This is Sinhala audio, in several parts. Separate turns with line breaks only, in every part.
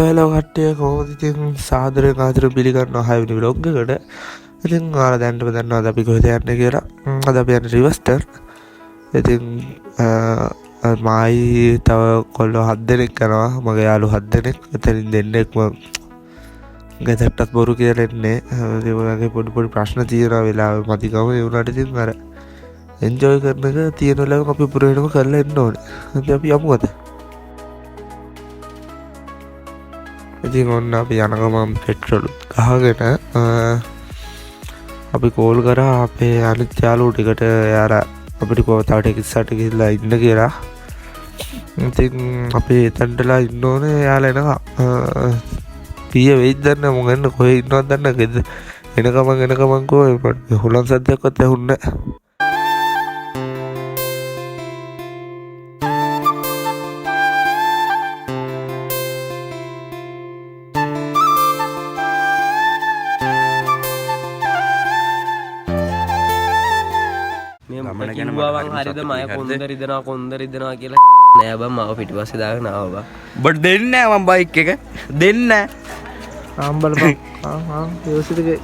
hello කට්ටිය කොහොමද ඉතින් සාදරයෙන් ආදරයෙන් පිළිගන්නවා 6 වෙනි vlog එකට. ඉතින් ඔයාලා දැනටම දන්නවාද අපි කොහෙද යන්නේ කියලා. අද අපි යන්නේ රිවර්ස්ටර්. ඉතින් මායි තව කොල්ලෝ 7 දෙනෙක් යනවා. මගේ යාළුවෝ 7 දෙනෙක්. එතනින් දෙන්නෙක්ම ගෙදරටත් බොරු කියලා එන්නේ. ඒ වගේ පොඩි ප්‍රශ්න තියෙනවා වෙලාවෙ මතිකම ඒ වුණාට ඉතින් අර එන්ජොයි කරන එක තියෙන වෙලාවක අපි පුරේනම කරලා එන්න ඕනේ. ඉතින් අපි යමු අද. ඉතින් ඔන්න අපි යන ගමන් පෙට්‍රල් ගහගෙන අපි කෝල් කරා අපේ අනිත් යාළුවෝ ටිකට යාලා අපිට තව ටිකට්ස් ගිහිල්ලා ඉන්න කියලා. ඉතින් අපි එතනටලා ඉන්න ඕනේ යාලා එනවා. පීය වෙයිද දන්නේ මම එන්න කොහෙ ඉන්නවද දන්නේ නැහැ. එන ගමන් කොහේ හුලන් සද්දයක්වත් ඇහුන්නේ නැහැ.
කිව්වා හරිද මම කොන්ද රිදෙනවා කියලා නෑ බං මාව පිටිපස්සේ දාගෙන ආවා බං.
ඔබට දෙන්නේ නෑ මම බයික් එක දෙන්නේ නෑ.
බලපන් යෝසිතගේ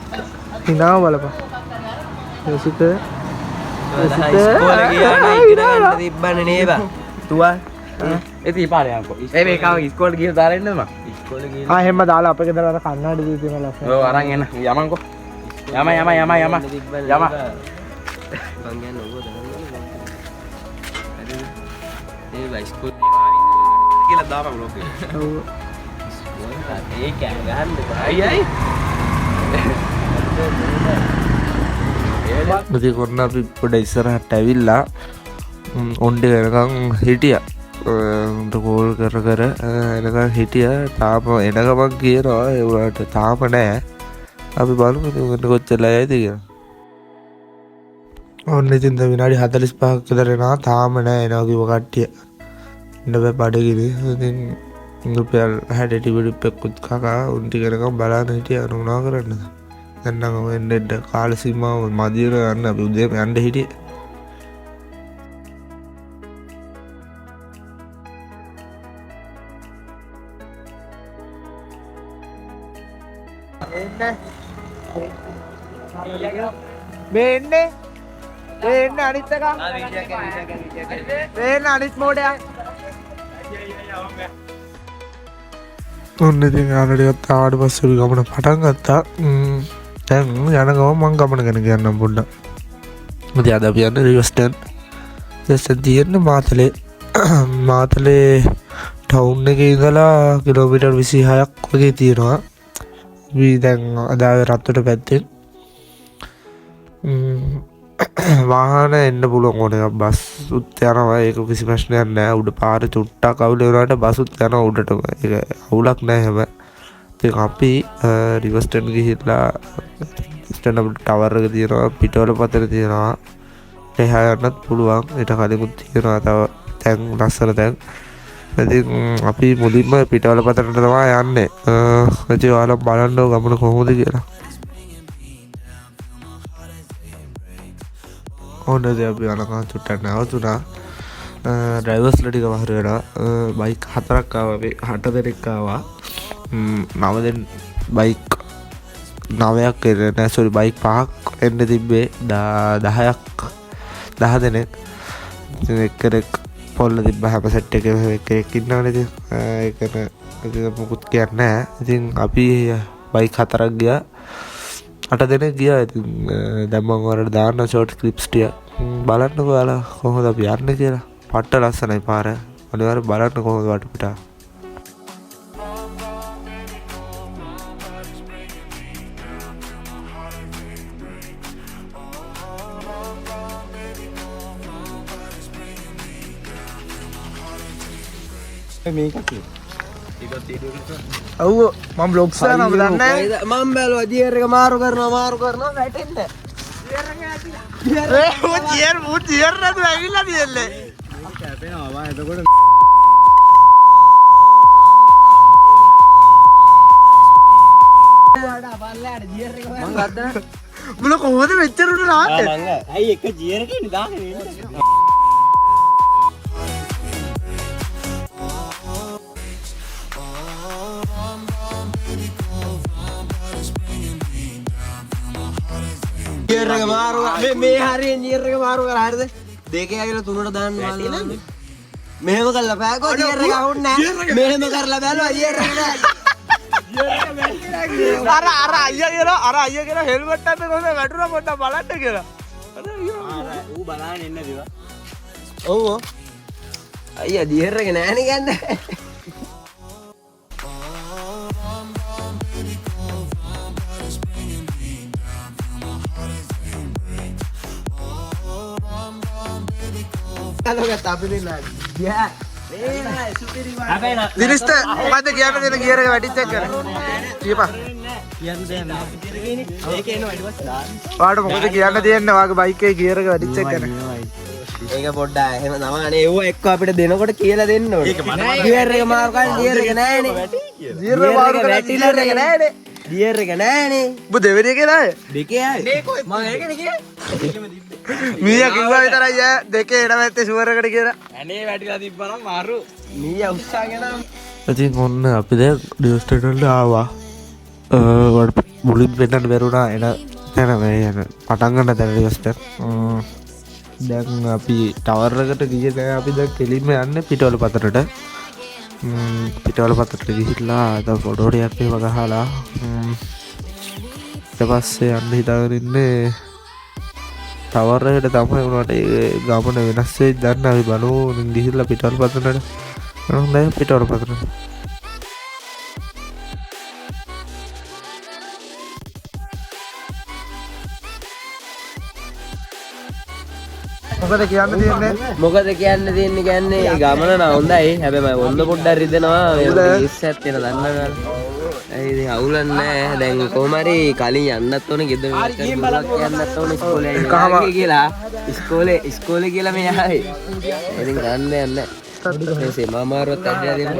හිනාව බලපන්. යෝසිත
ඉස්කෝලේ ගියා නම් ඉගෙන ගන්න තිබ්බනේ නේද බං. තුවා
එතී පාරේ යන්කෝ. මේ කාව ඉස්කෝලේ ගිහලා දාලා එන්නද මං.
ඉස්කෝලේ ගිහලා
හැම දාලා අපේ ගෙදර අර කන්නාඩි දී තියෙන ලස්සන.
ඔව් අරන් එන්න යමන්කෝ. යම
මං යන්නේ ඕක ඒ වයිස්කෝල් කියලා දාපන් ලෝකේ.
ඔව්.
ඒ කෑ ගහන්න අයියයි.
ඉතින් කොන්න අපි පොඩ ඉස්සරහට ඇවිල්ලා ඔන්ඩේ වෙනකන් හිටියා. කෝල් කර එනකන් හිටියා. තාම එන ගමන් කියනවා ඒ වුණාට තාම නෑ. අපි බලමු ඉතින් කොච්චර යයිද කියලා. ඔන්න ඉතින් විනාඩි 45ක් විතර එනවා. තාම නෑ එනවා කිව්ව කට්ටිය. ඉන්න බෑ බඩගිනි. ඉතින් රුපියල් 60 ටිබෙඩුප්පෙකුත් කකා උන් ටික එනකම් බලන්න හිටියා. මොනවා කරන්නද? දැන් නම් එන්න කාල සීමාව මදියර යන්න අපි උදේම යන්න හිටියේ. එන්න අනිත් එක අනිත් මෝඩයා ඔන්න ඉතින් ආරඩියත් ආවට පස්සේ ගමන පටන් ගත්තා. දැන් යන ගමන් මං ගමන ගැන කියන්නම් පොඩ්ඩක්. ඉතින් අද අපි යන්නේ රිවර්ස්ටර්. රිවර්ස්ටර් තියෙන්නේ මාතලේ ටවුන් එකේ ඉඳලා කිලෝමීටර් 26ක් වගේ තියෙනවා. අපි දැන් අදාළ රත්තට පැත්තෙන් වාහන එන්න පුළුවන් ඕනේ. බස් උත් යනවා. ඒක කිසි ප්‍රශ්නයක් නෑ. උඩ පාර චුට්ටක් අවුල වුණාට බස් උත් යනවා උඩටම. ඒක අවුලක් නෑ හැම. ඉතින් අපි රිවර්ස්ටර් ගිහිල්ලා රිවර්ස්ටර් අපිට ටවර් එක තියෙනවා. පිටවල පතර තියෙනවා. එහා යන්නත් පුළුවන්. ඊට කලිමුත් තියෙනවා තව තැන් ලස්සන තැන්. ඉතින් අපි මුලින්ම පිටවල පතරට තමයි යන්නේ. ඉතින් ඔයාලා බලන්න ගමන කොහොමද කියලා. ඕනද අපි අනකා චුට්ටක් නැවතුනා. ඩ්‍රයිවර්ස්ලා ටික වහර වෙලා බයික් 4ක් ආවා. අපි 8 දෙනෙක් ආවා. 9 බයික් 9ක් නෑ සෝරි බයික් 5ක් එන්න තිබ්බේ. 10 දෙනෙක්. ඉතින් එක්කෙනෙක් පොල්ල තිබ්බ හැම සෙට් එකේම එක්කෙනෙක් ඉන්නවනේ. ඉතින් ඒකට මොකුත් කියන්නේ නෑ. ඉතින් අපි බයික් 4ක් ගියා. 8 දෙනෙක් ගියා. ඉතින් දැන් මම ඔයාලට දාන්න ෂෝට් ක්ලිප්ස් ටික බලන්නකෝ ඔයාලා කොහොමද අපි යන්නේ කියලා. පට්ට ලස්සනයි පාර. අනිවාර්යෙන් බලන්න කොහොමද වටපිටාව. ඔව් මම බ්ලොග්ස් කරනවා ඔබ දන්නේ නැහැ.
මම බැලුවා ජියර් එක මාරු කරනවා වැටෙන්න.
ජියර් නේද ඇවිල්ලා තියෙන්නේ.
කැපෙනවා බා එතකොට
මං ගත්තා.
මුල කොහොමද මෙච්චර උඩ නාන්නේ?
ඇයි එක ජියර් එකේ දාගෙන ඉන්නේ? ගියර් එක මාරු මේ හරියෙන් ගියර් එක මාරු කරලා හරියද දෙකේ ඇවිල්ලා තුනට දාන්න මාළු මෙහෙම කරලා පෑකෝ ගියර් එක අවුන්නේ නැහැ මෙහෙම කරලා බැලුවා ගියර් එක නෑ
අර අයියා කියන හෙල්මට් එකත් කොහොමද වැටුණා පොඩ්ඩක් බලන්න කියලා.
ඌ බලන්න එන්න දිවා.
ඔව් අයියා ගියර් එක නෑනේ ගන්නේ අලගත අපි දෙන්නා යා
දිනිස්ට මොකද්ද කියන්න දෙන ගියර් එක වැටිච්ච එක කර. කියපන්.
කියන්න දෙයක් නෑ. ඒක එනවා ඊට පස්සේ දාන්න.
ඔයාලට මොකද කියන්න දෙන්නේ ඔයාගේ බයික් එකේ ගියර් එක වැටිච්ච එක කර.
ඒක පොඩ්ඩක් එහෙම තමයි ඒව එක්ක අපිට දෙනකොට කියලා දෙන්න ඕනේ ගියර් එක මාරු කරන් ගියර් එක නෑනේ
ගියර් එක මාරු කරලා
වැටිලා එක නෑනේ ගියර් එක නෑනේ
ඔබ දෙවෙනි එකේ නෑ.
දෙකේ ආයේ මම ඒකනේ කියේ
මීයා කිව්වා විතරයි යා දෙකේ එන වැත්තේ ෂුවර් එකට කියලා.
ඇනේ වැටිලා තිබ්බනම් මාරු.
මීයා උස්සාගෙන
ඉතින් ඔන්න අපි දැන් ඩිස්ටර්ට් වලට ආවා. මුලින් වෙන්නට බැරුණා එන තැන මේ යන පටන් ගන්න තැන ඩිස්ටර්ට්. දැන් අපි ටවර් එකට ගියේ දැන් අපි දැන් කෙලින්ම යන්නේ පිටවල පතරට. පිටවල පතරට ගිහිල්ලා දැන් ෆොටෝ ටිකක් ඒව ගහලා ඊට පස්සේ යන්න හිතාගෙන ඉන්නේ ටවර් එකට තමයි උනාට ඒ ගමන වෙනස් වෙයි දන්න අපි බලමු ගිහිල්ලා පිටවල පතරට. දැන් පිටවල පතරට මොකද කියන්න තියෙන්නේ?
මොකද කියන්න තියෙන්නේ කියන්නේ ගමන නා හොඳයි හැබැයි මම ඔන්න පොඩ්ඩක් රිදෙනවා මේ ඉස්සත් වෙන දන්නවා ඒ ඉතින් අවුලක් නැහැ දැන් කොහොම හරි කලින් යන්නත් ඕනේ ගෙදර යන්නත් ඕනේ ඉස්කෝලේ කියලා මේ ආවේ ඉතින් ගන්න යන්න එසේ මාමාරුවත් ඇදලා දෙන්න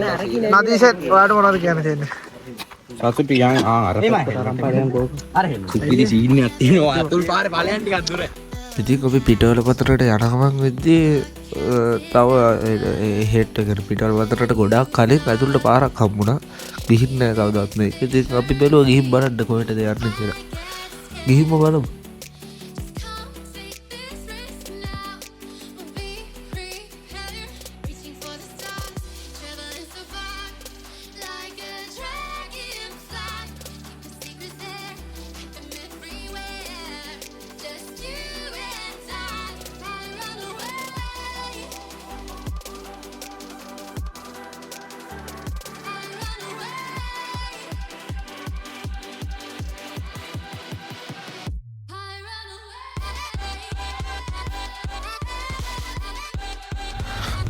නදීෂත් ඔයාලට මොනවද කියන්න තියෙන්නේ?
සතුටු යන් අර පරම්පරයෙන් ගෝ අර ඉතින් සීන් එකක් තියෙනවා අතුල් පාරේ ඵලයන් ටිකක් දුර
ඉතින් අපි පිටවල පතරට යන ගමන් වෙද්දී තව හෙට් එකට පිටවල පතරට ගොඩාක් කලින් ඇතුළට පාරක් හම්බුණා. ගිහින් නෑ කවදාවත් මේක. ඉතින් අපි බැලුවා ගිහින් බලන්න කොහෙටද යන්නේ කියලා. ගිහින්ම බලමු.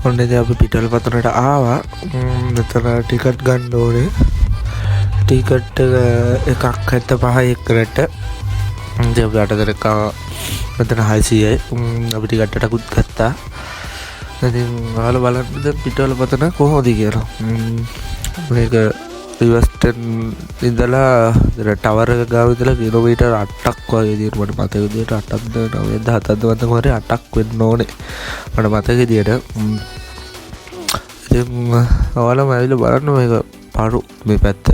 ඔන්න ඉතින් අපි පිටවල පතරට ආවා. මෙතන ටිකට් ගන්න ඕනේ. ටිකට් එකක් 75යි එක්කනට. ඉතින් අපි 8 දෙනෙක් මෙතන 600යි. අපි ටිකට් එකකුත් ගත්තා. ඉතින් ඔයාලා බලන්න දැන් පිටවල පතන කොහොමද කියලා. මේක රිවර්ස්ටන් ඉඳලා ටවර් එක ගාව ඉඳලා කිලෝමීටර් 8ක් වගේ දින මට මතක විදියට 8ක්ද 9ද 7ද වන්ද කොහරි 8ක් වෙන්න ඕනේ මට මතක විදියට. ඉතින් ඔයාලම ඇවිල්ලා බලන්න මේක පාරු මේ පැත්ත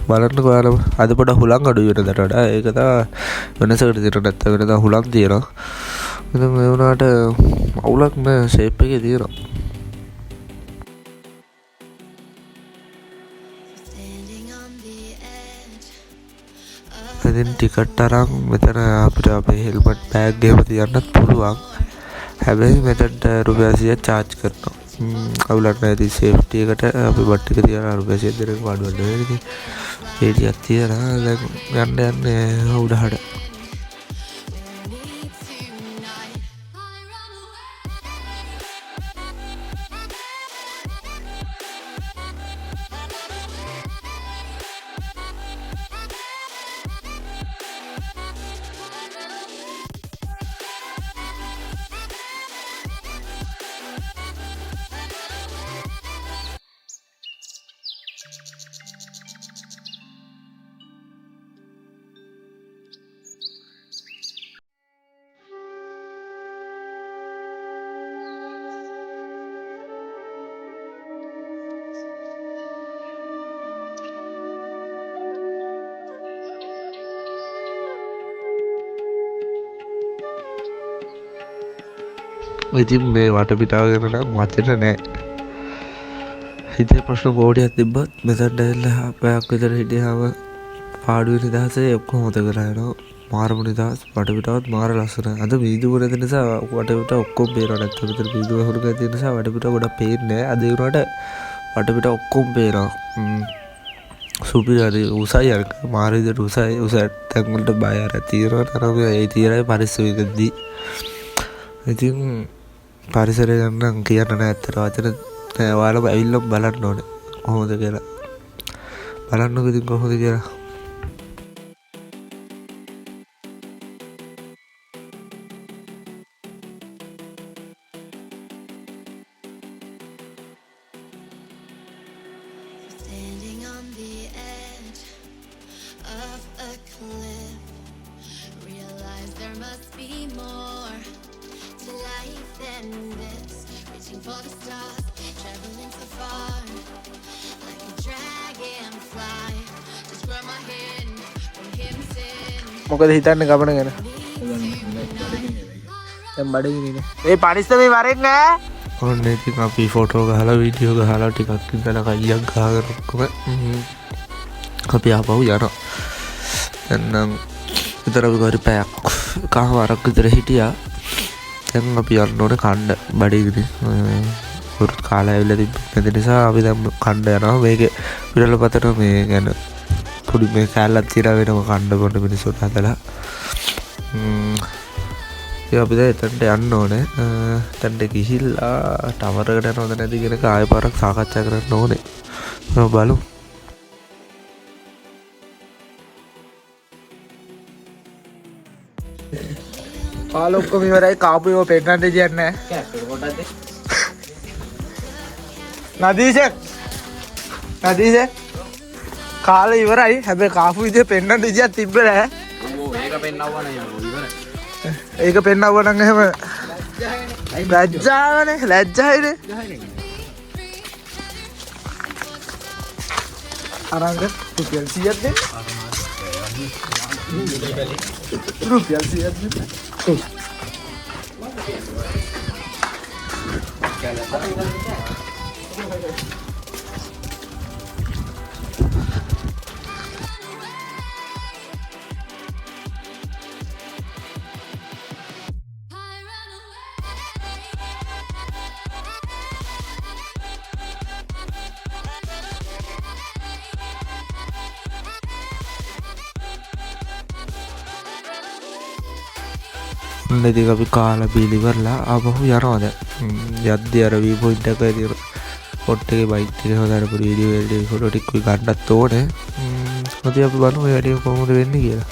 බලන්න ඔයාලම අද පොඩ හුලං අඩු වෙනදට වඩා ඒක තමයි වෙනසකට තියෙන නැත්නම් වෙනදා හුලං තියෙනවා. ඉතින් ඒ වුණාට අවුලක් නෑ ෂේප් එකේ තියෙනවා. ඉතින් ටිකට් අරන් මෙතන අපිට අපේ හෙල්මට් බෑග් එහෙම තියන්නත් පුළුවන්. හැබැයි මෙතනට රුපියල් 100ක් charge කරනවා. අවුලක් නැහැ. ඉතින් සේෆ්ටි එකට අපි බට් එක තියලා රුපියල් 100 දෙනෙක් වඩවන්න වෙන්නේ. ඉතින් ඒ ටිකක් තියලා දැන් යන්නේ උඩහට. ඉතින් මේ වටපිටාව ගැන නම් වචන නැහැ. හිතේ ප්‍රශ්න කෝටියක් තිබ්බත් මෙතනට ඇවිල්ලා පැයක් විතර හිටියාම පාඩුවේ නිදහසේ ඔක්කොම මතක කරලා යනවා. මාරම නිදහස්, වටපිටාවත් මාර ලස්සනයි. අද වීදුරුව නැති නිසා වටපිට ඔක්කොම පේනවා. නැත්නම් විතර වීදුරුව හුරු ගැතිය නිසා වටපිට ගොඩක් පේන්නේ නැහැ. අද ඒ වුණාට වටපිට ඔක්කොම පේනවා. සුපිරි උසයි අර මාර විදිහට උස තැන් වලට බය අර තියෙනවා. තරම ඒ තියෙනයි පරිස්සමෙකදී. ඉතින් පරිසරය ගැන කියන්න නෑ ඇත්තට වචන නෑ. ඔයාලම ඇවිල්ලා බලන්න ඕනේ කොහොමද කියලා. බලන්නකො ඉතින් කොහොමද කියලා.
Standing on the edge of a cliff, realize there must be more to life than this. Reaching for the stars, traveling so far, like a dragonfly. Just grab my hand from him sin.
මොකද හිතන්නේ ගමන ගැන? දැන් බඩගිනිනේ. ඒ පරිස්සම මේ වරෙන් ඈ.
ඔන්න ඉතින් අපි ෆොටෝ ගහලා වීඩියෝ ගහලා ටිකක් ඉඳලා කයියක් ගහගෙන ඔක්කොම අපි ආපහු යනවා. දැන් විතර අපි ගාරි පැයක් කහවරක් විතර හිටියා. දැන් අපි යන්න ඕනේ කණ්ඩ බඩගිනි. උරුත් කාලය ඇවිල්ලා තිබ්බ නිසා අපි දැන් කණ්ඩ යනවා. මේකේ පිරලපතට මේ ගැන පොඩි මේ කැලලක් තියලා වෙනම කණ්ඩ බොන්න මිනිස්සුන්ට හදලා. අපි දැන් එතනට යන්න ඕනේ. එතනට ගිහිල්ලා ටවර් එකට යනවද නැද්ද කියන එක ආයෙ පාරක් සාකච්ඡා කරන්න ඕනේ. බලමු.
කාල ඔක්කොම ඉවරයි. කාපු ඒවා පෙන්නන්න දෙයක් නැහැ. නදීෂ කාලේ ඉවරයි. හැබැයි කාපු විදිය පෙන්නන්න දෙයක් තිබ්බ නැහැ.
ඒක පෙන්නවවන ඉවරයි.
ඒක පෙන්නව නම් එහෙම ලැජ්ජාවනේ. ලැජ්ජායිනේ. අරංග රුපියල් 100ක් දෙන්න. රුපියල් 100ක් දෙන්න.
ඉතින් අපි කාලා බීලි කරලා ආපහු යනවා දැන්. යද්දී අර වී පොයින්ට් එකේ තියෙන පොට් එකේ බයික් එකේ හොදාට පොඩි වීඩියෝ ෆොටෝ ටික ගන්නත් ඕනේ. ඉතින් අපි බලමු මේ වැඩේ කොහොමද වෙන්නේ කියලා.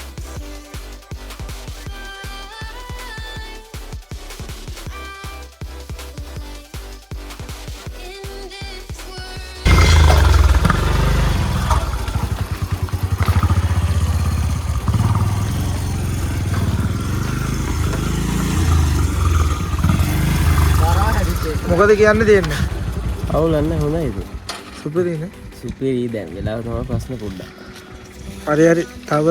මොකද කියන්න තියෙන්නේ?
අවුලන්න හොඳයිද?
සුපිරිනේ.
සුපිරි දැන් වෙලාව තමයි ප්‍රශ්න පොඩ්ඩක්.
හරි හරි. තව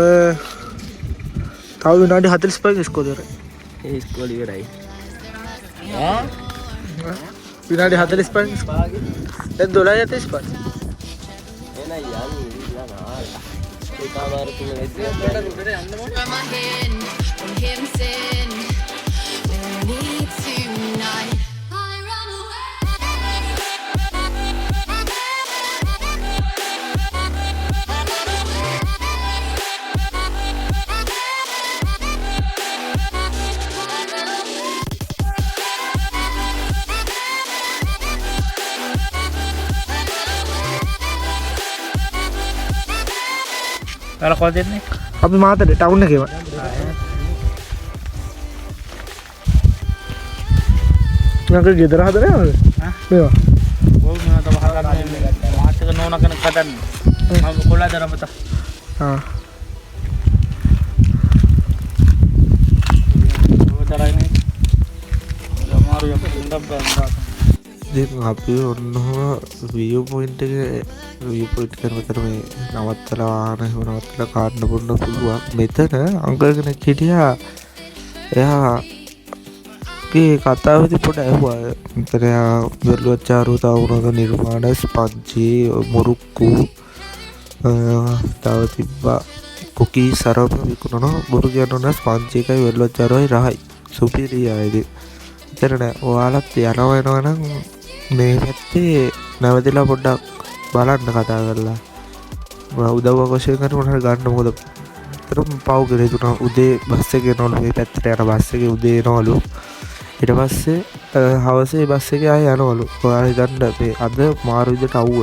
විනාඩි 45ක් ඉස්කෝලේ ඉවරයි.
ඒ ඉස්කෝලේ ඉවරයි.
විනාඩි 45ක් ඉස්කෝලේ. දැන් 12:35.
එන යන්නේ ඉන්නවා. ඒ කාමාර තුන වෙද්දී
Grab my hand from him sin. We need tonight. I run
ඔයාලා කොහෙද එන්නේ? අපි මාතර ටවුන් එකේම. නංග ගෙදර හදලා යනවද? මේවා.
ඔව් මම තව හදන්නේ මාත් එක නෝනා කෙනෙක් හදන්නේ. මම කොල්ලා දරමත.
ආ.
ඔය දරන්නේ. අමාරු යප්ප ඉඳන් බෑ.
ඉතින් අපි ඔන්නම වියෝ පොයින්ට් කරනතර මේ නවත්තලා වාහන එහෙම නවත්තලා කාන්න බොන්න පුළුවන්. මෙතන අංකල් කෙනෙක් හිටියා. එයා කතාවති පොට ඇහවා මෙතන වෙල්ලුවච්චාරු තවුණක නිර්මාණ ස්පංචි මුරුක්කු තව තිබ්බා කුකී සරම විකුණන බොරු කියන්නන ස්පංචිකයි වෙල්ලුවච්චාරුවයි රහයි සුපිරිය අයද එතරන ඔයාලත් යනවයනවනම් මේ පැත්තේ නැවතිලා පොඩ්ඩක් බලන්න කතා කරලා උදව් වශය කරනට ගන්න මොද තරම් පව් කරෙතුන උදේ බස්සක නොලු මේ පැත්තට යන බස්සක උදේ නොලු ඉට පස්සේ හවසේ බස්ස එක අය යනවලු ඔයාල ගන්න අපේ අද මාරුවිදට අව්ව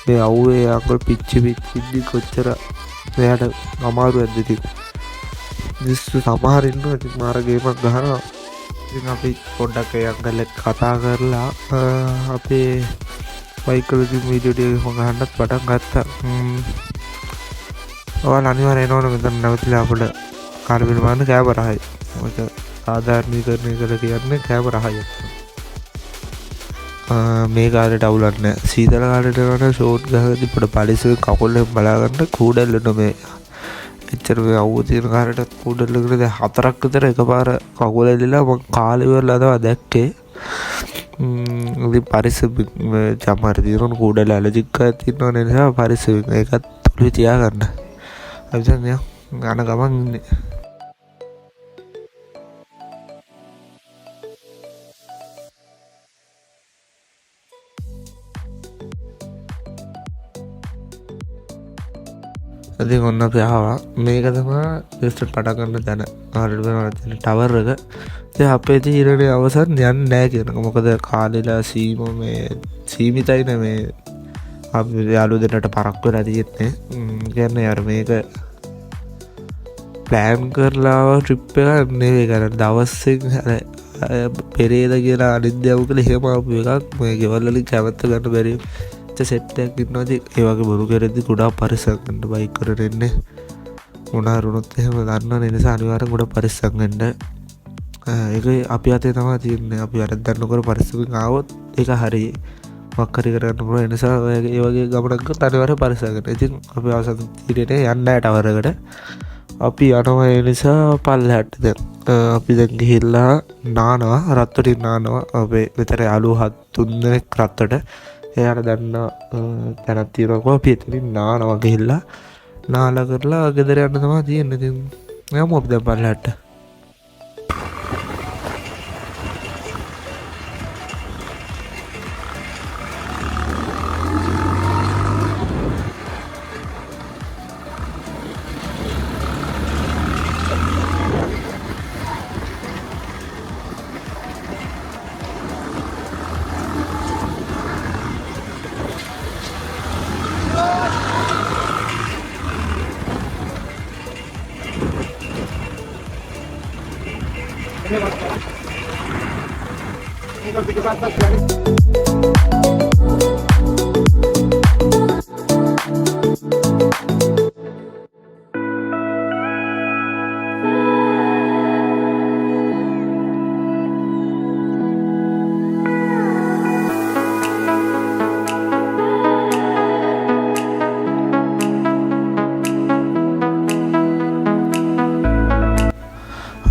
මේ අව්වේ අංකල් පිච්චි පිච්චිදි කොච්චර මෙයට අමාරු ඇදති දිස්සු සමහරන්න ඇති මාරගේමක් ගහන අපි පොඩ්ඩක් අංකල්ල කතා කරලා අපේ වයිකලති වීඩියෝඩිය හොඟහන්නත් පටන් ගත්තා ඔයාල අනිවාර එනවන මෙතන නැවතිලා අපට කාර්බිනිමාන්න කෑබරහයි සාධාරණී කරණය කළ කියන්නේ කෑම රහය මේ කාලට අවුලන්න සීතල කාලට වන ෂෝට් ගහති පොට පලිස කකුල්ල බලාගන්න කූඩල්ලට මේ එච්චර අව්ව තියෙන කාරට කූඩල්ලකරද 4ක් විතර එක පාර කකුලෙල්ලිලා කාලිවරල අදවා දැක්කේ පරිස චමර තිරුණු කූඩල ඇලජික්ක තින්නව නිසා පරිස එකත් තුළි තියාගන්න අවිසන්ය ගන ගමන් ඉන්නේ ඇති ඔන්න ප්‍යාවා මේක තමා දෙස්ට පටගන්න තැන ආරටන ටවර්රක අපේ තීරණය අවසන් යන්න නෑ කියනක මොකද කාලෙලා සීම මේ සීමිතයින මේ යාලු දෙනට පරක්ව ඇතියෙත්නේ ගැන්න යර මේක ප්ලෑන් කරලාව ට්‍රිප් එක නෙවේ කරන්න දවස්සෙන් පෙරේද කියලා අනිද්‍යාව කළ හෙමාපු එකක් මේ ගෙවල්ලින් කැවත්ත ගන්න බැරි සෙට්ටයක් ඉන්නවද ඒවගේ බොරු කෙරෙදි ගොඩා පරිසක්ගට බයි කරෙන්නේ මොනාරුණොත් එහෙම දන්න නිසා අනිවාර ගොඩ පරිස්සක්ගට ඒක අපි අතේ තමා තියන්නේ අපි අරදන්නකර පරිස්සකින් ආවොත් එක හරි මක්කරි කරන්නපුල එනිසා ඒ වගේ ගමනක් තනිවර පරිසකට ඉතින් අපි අවසන් තිරට යන්න ටවරකට අපි යනවා නිසා පල්ල හැට්ටද අපි දැන් ගිහිල්ලා නානවා රත්වටින් නානවා අපේ විතර යාලු හත් තුන්දෙනෙක් රත්තට එයාට දන්න තැනත් තියරකවා පිතරින් නාන වගේහිල්ලා නාල කරලා ගෙදර යන්න තමා තියෙන්න ති යම ඔප්ද පල්ලට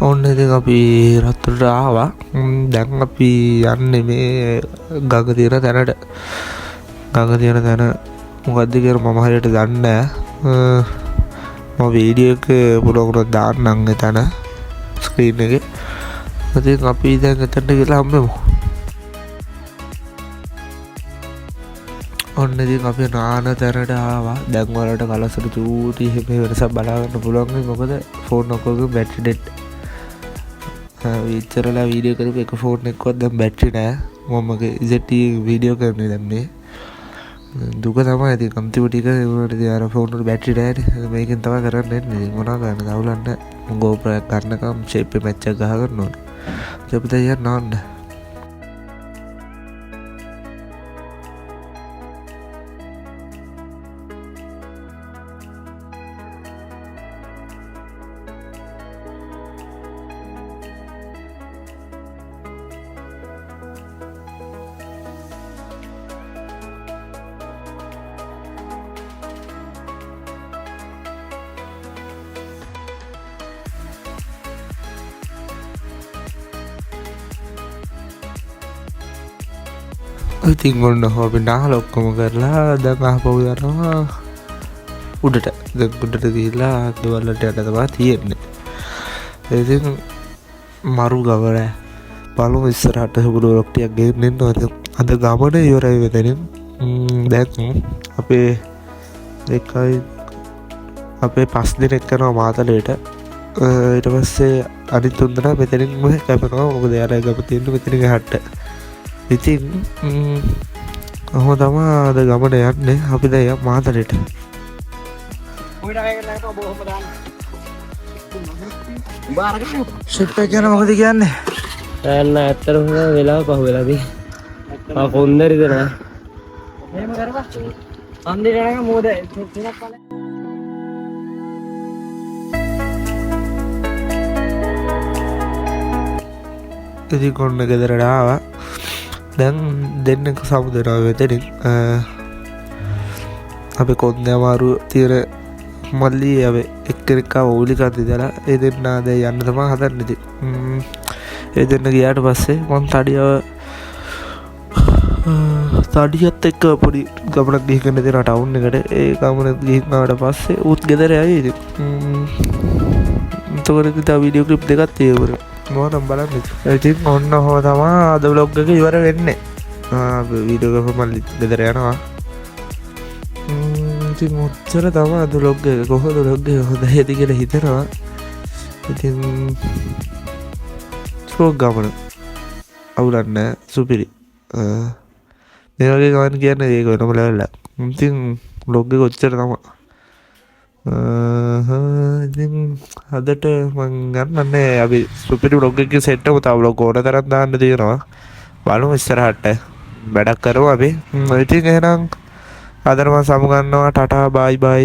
ඔන්න ඉතින් අපි රත්තරට ආවා දැන් අපි යන්න මේ ගඟ තියෙන තැනට ගඟ තියෙන තැන මොකක්ද කියර මම හරියට දන්න වීඩියෝ එක පුළොකුණොත් දාන්නංග තැන ස්ක්‍රීන් එක ඉතින් අපි දැන් එතැන්ට කියලා හම්බෙමු ඔන්න ඉතින් අපි නාන තැනට ආවා දැන්වලට කලසට චූටි එහෙම වෙනසක් බලාගන්න පුළුවන් මොකද ෆෝන් ඔක්කොගේ බැටරි ඩෙඩ් විච්චරලා වීඩියෝ කරපු එක ෆෝන් එක්කොත් දැන් බැටරි නෑ මමගේ ඉසෙට් වීඩියෝ කරන්නේ දැන් මේ දුක තමයි ඉතින් කම්තිව ටික ඒකට ඉතින් අර ෆෝන් වල බැටරි නෑනේ මේකෙන් තමයි කරන්න එන්නේ මොනවා කරන්න දවුලන්න GoPro එක ගන්නකම් ෂේප් එක මැච් එක ගහ ගන්න ඕනේ අපි දැන් යන්න ඕනේ ඉතින් ඔන්න අපි නාලා ඔක්කොම කරලා දැන් ආපහු යනවා උඩට. දැන් උඩට ගිහිල්ලා ගෙවල්ලට යන්න තමයි තියෙන්නේ. ඉතින් මරු ගවර බලමු ඉස්සරහට හුරු රොක් ටිකක් ගෙන්න ඉන්නවා. අද ගමන ඉවරයි වෙතනින්. දැන් අපේ පස් දිනක් කරනවා මාතලේට. ඊට පස්සේ අනිත් තුන් දෙනා මෙතනින්ම කැපෙනවා. මොකද යාර ගම තියෙන්නේ මෙතනින් එහාට. ඉතින් ඔහොම තමයි අද ගමන යන්නේ. අපි දැන් යමු මාතලේට.
ෂිප් එක ගැන මොකද කියන්නේ?
යන්න ඇත්තටම වෙලාව පහු වෙලා දී. කොන්දරි දෙනවා.
එහෙම කරපන්. අන්දිර යනක මොකද තුනක් පාලේ.
ඉතින් කොන්න ගෙදරට ආවා. දැන් දෙන්නෙක් සමුදේනවා මෙතනින්. අපි කොන්ද අමාරු තියෙන මල්ලි අපි එක්කෙනෙක් ආව ඕලිකන්ද ඉඳලා ඒ දෙන්නා දැන් යන්න තමයි හදන්නේ. ඉතින් ඒ දෙන්න ගියාට පස්සේ මම තඩියත් එක්ක පොඩි ගමනක් ගිහින් දෙනවා ටවුන් එකට. ඒ ගමන ගිහින් ආවට පස්සේ ඌත් ගෙදර ආවේ. ඉතින් එතකොට ඉතින් වීඩියෝ ක්ලිප් දෙකක් තියෙවරු මොනවද බලන්න. ඉතින් ඔන්න ඔහොම තමයි අද vlog එක ඉවර වෙන්නේ. වීඩියෝ එක මම ගෙදර යනවා. ඉතින් ඔච්චර තමයි අද vlog එක. කොහොමද vlog එක හොඳයිද කියලා හිතනවා. ඉතින් ෂෝක් ගමන අවුලක් නැහැ සුපිරි. මේ වගේ ගමන් කියන්නේ ඒක වෙනම ලෙවල් එකක්. ඉතින් vlog එක ඔච්චර තමයි. ඉතින් අදට මං ගන්නන්නේ අපි සුපිරි vlog එකකින් සෙට් එකම තව vlog ඕන තරම් දාන්න තියෙනවා. බලමු ඉස්සරහට වැඩක් කරමු අපි. ඉතින් එහෙනම් අදට මම සමු ගන්නවා. ටටා බයි බයි.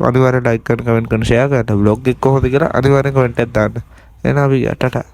අනිවාර්යෙන් ලයික් කරන්න කමෙන්ට් කරන්න ෂෙයා කරන්න. vlog එක කොහොමද කියලා අනිවාර්යෙන් කමෙන්ට් එකක් දාන්න. එහෙනම් අපි ටටා.